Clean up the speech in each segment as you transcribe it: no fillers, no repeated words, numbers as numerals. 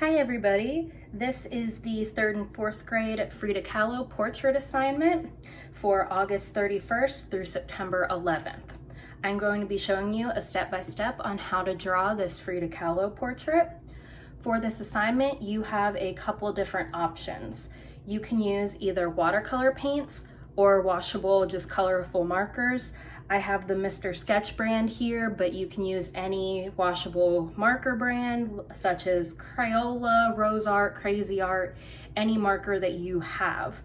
Hi everybody, this is the 3rd and 4th grade Frida Kahlo portrait assignment for August 31st through September 11th. I'm going to be showing you a step-by-step on how to draw this Frida Kahlo portrait. For this assignment, you have a couple different options. You can use either watercolor paints or washable, just colorful markers. I have the Mr. Sketch brand here, but you can use any washable marker brand such as Crayola, Rose Art, Crazy Art, any marker that you have.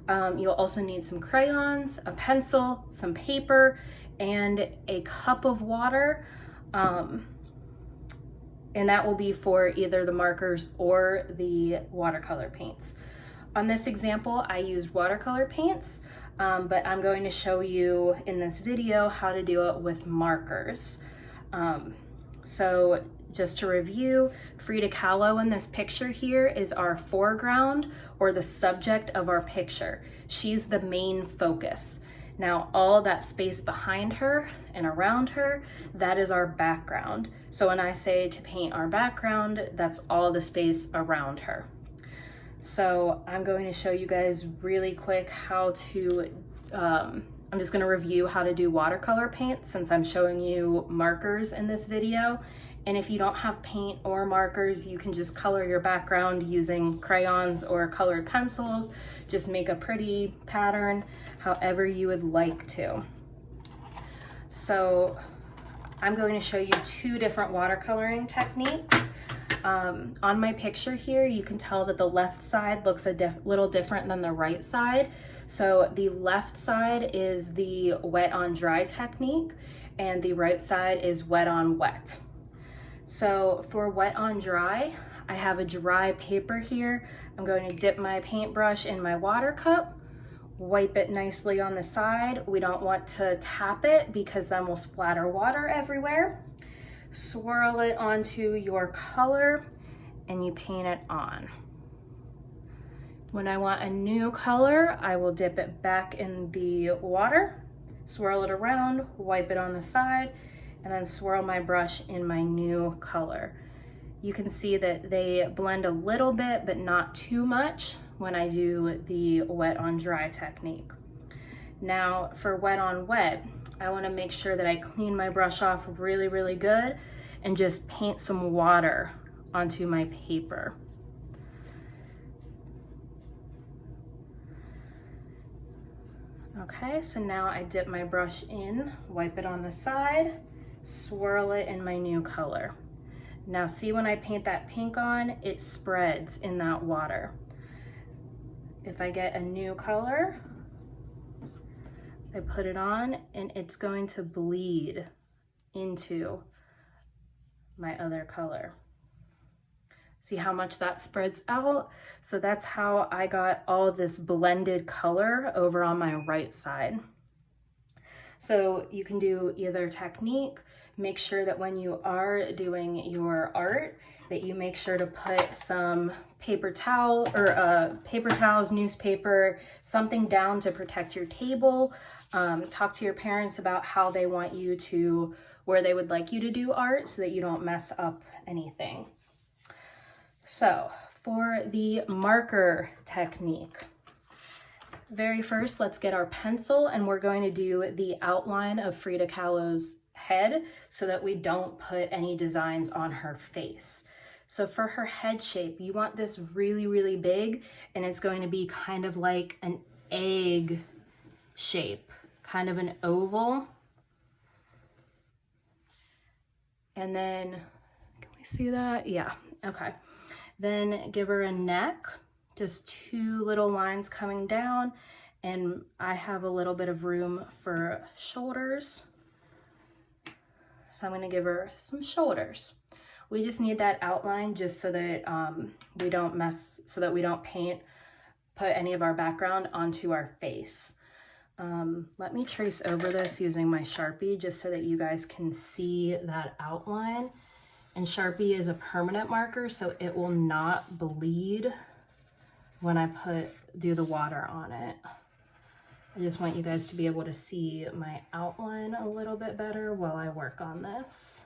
You'll also need some crayons, a pencil, some paper, and a cup of water. And that will be for either the markers or the watercolor paints. On this example, I used watercolor paints, but I'm going to show you in this video how to do it with markers. So just to review, Frida Kahlo in this picture here is our foreground or the subject of our picture. She's the main focus. Now all that space behind her and around her, that is our background. So when I say to paint our background, that's all the space around her. So I'm going to show you guys really quick how to, I'm just going to review how to do watercolor paint since I'm showing you markers in this video. And if you don't have paint or markers, you can just color your background using crayons or colored pencils. Just make a pretty pattern however you would like to. So I'm going to show you two different watercoloring techniques. On my picture here, you can tell that the left side looks a little different than the right side. So the left side is the wet on dry technique and the right side is wet on wet. So for wet on dry, I have a dry paper here. I'm going to dip my paintbrush in my water cup, wipe it nicely on the side. We don't want to tap it because then we'll splatter water everywhere. Swirl it onto your color and you paint it on. When I want a new color, I will dip it back in the water, swirl it around, wipe it on the side, and then swirl my brush in my new color. You can see that they blend a little bit, but not too much when I do the wet on dry technique. Now for wet on wet, I want to make sure that I clean my brush off really, really good and just paint some water onto my paper. Okay, so now I dip my brush in, wipe it on the side, swirl it in my new color. Now see when I paint that pink on, it spreads in that water. If I get a new color, I put it on and it's going to bleed into my other color. See how much that spreads out? So that's how I got all this blended color over on my right side. So you can do either technique. Make sure that when you are doing your art, that you make sure to put some paper towel or paper towels, newspaper, something down to protect your table. Talk to your parents about how they want you to, where they would like you to do art so that you don't mess up anything. So for the marker technique, very first, let's get our pencil and we're going to do the outline of Frida Kahlo's head so that we don't put any designs on her face. So for her head shape, you want this really, really big, and it's going to be kind of like an egg shape, kind of an oval. And then, can we see that? Yeah, okay. Then give her a neck, just two little lines coming down, and I have a little bit of room for shoulders. So I'm gonna give her some shoulders. We just need that outline just so that we don't put any of our background onto our face. Let me trace over this using my Sharpie just so that you guys can see that outline. And Sharpie is a permanent marker, so it will not bleed when I do the water on it. I just want you guys to be able to see my outline a little bit better while I work on this.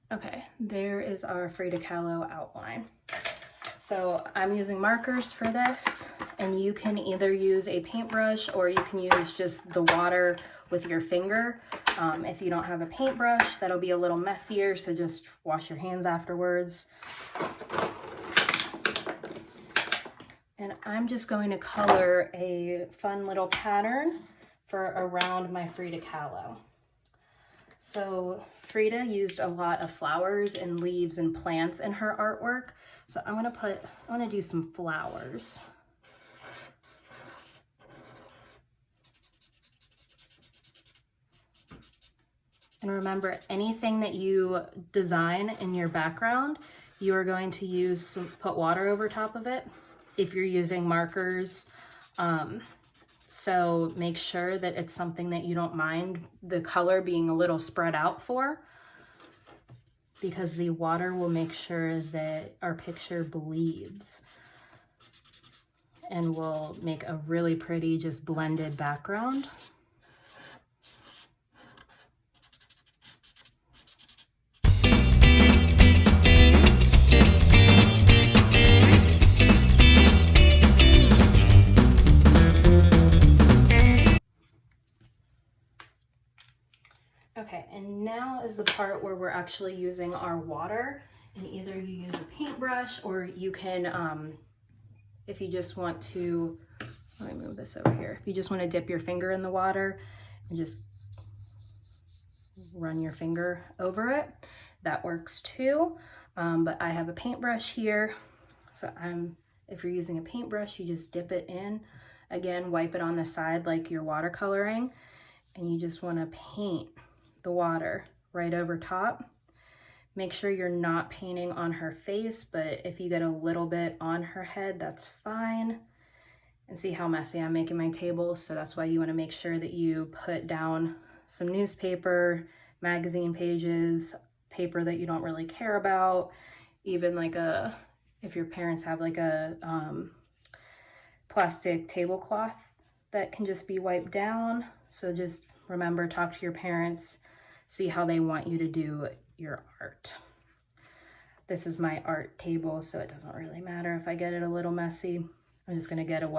Okay, there is our Frida Kahlo outline. So I'm using markers for this, and you can either use a paintbrush or you can use just the water with your finger. If you don't have a paintbrush, that'll be a little messier, so just wash your hands afterwards. And I'm just going to color a fun little pattern for around my Frida Kahlo. So Frida used a lot of flowers and leaves and plants in her artwork. So I'm gonna do some flowers. And remember, anything that you design in your background, you are going to put water over top of it if you're using markers. So make sure that it's something that you don't mind the color being a little spread out for, because the water will make sure that our picture bleeds and will make a really pretty, just blended background. Okay, and now is the part where we're actually using our water, and either you use a paintbrush or you can, if you just want to, let me move this over here. If you just want to dip your finger in the water and just run your finger over it, that works too. But I have a paintbrush here, so if you're using a paintbrush, you just dip it in. Again, wipe it on the side like you're watercoloring, and you just want to paint the water right over top. Make sure you're not painting on her face, but if you get a little bit on her head, that's fine. And see how messy I'm making my table? So that's why you want to make sure that you put down some newspaper, magazine pages, paper that you don't really care about, even like if your parents have like a plastic tablecloth that can just be wiped down. So just remember, talk to your parents, see how they want you to do your art. This is my art table, so it doesn't really matter if I get it a little messy. I'm just gonna get a wipe